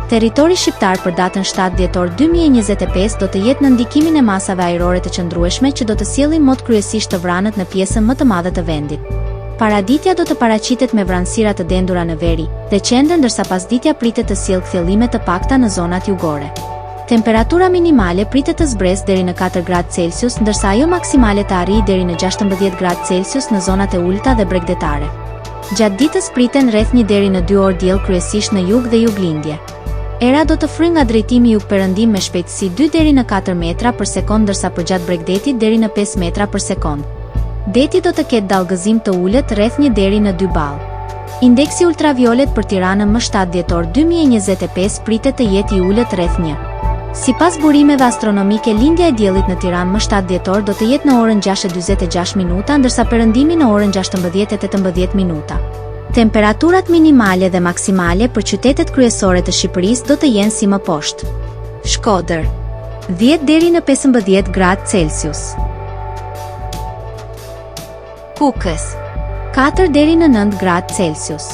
Territori shqiptar për datën 7 dhjetor 2025 do të jetë në ndikimin e masave ajrore të qëndrueshme që do të sjellin mod kryesisht të vranët në pjesën më të madhe të vendit. Paraditja do të paraqitet me vranësira të dendura në veri dhe qendër, ndërsa pasditja pritet të sjellë kthjellime të pakta në zonat jugore. Temperatura minimale pritet të zbresë deri në 4 gradë Celsius, ndërsa ajo maksimale të arrijë deri në 16 gradë Celsius në zonat e ulta dhe bregdetare. Gjatë ditës priten rreth 1 deri në 2 orë diell kryesisht në jug dhe juglindje. Era do të fryjë nga drejtimi jug-perëndim me shpejtësi 2 deri në 4 metra për sekond, ndërsa përgjatë bregdetit deri në 5 metra për sekond. Deti do të ketë dallgëzim të ulët rreth 1 deri në 2 ball. Indeksi ultraviolet për Tiranën më 7 dhjetor 2025 pritet të jetë i ulët rreth 1. Sipas burimeve astronomike, lindja e diellit në Tiranë më 7 dhjetor do të jetë në orën 6:46 minuta, ndërsa perëndimi në orën 16:18 minuta. Temperaturat minimale dhe maksimale për qytetet kryesore të Shqipërisë do të jenë si më poshtë. Shkodër 10 deri në 15 gradë Celsius. Kukës 4 deri në 9 gradë Celsius.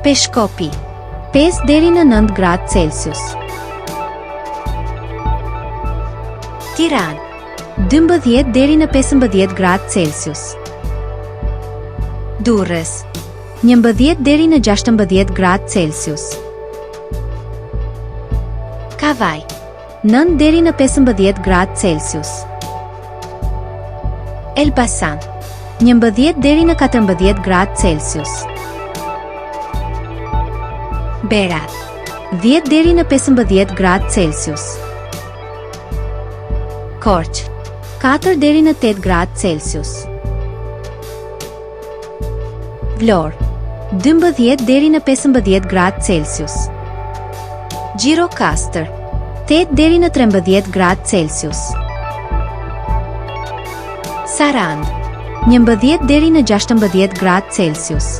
Peshkopi 5 deri në 9 gradë Celsius. Tiranë 12 deri në 15 gradë Celsius. Durrës 11 deri në 16 gradë Celsius. Kavaj 9 deri në 15 gradë Celsius. Elbasan 11 deri në 14 gradë Celsius. Berat 10 deri në 15 gradë Celsius. Korç 4 deri në 8 gradë Celsius. Vlorë 12 deri në 15 gradë Celsius. Gjirokastër 8 deri në 13 gradë Celsius. Sarandë 11 deri në 16 gradë Celsius.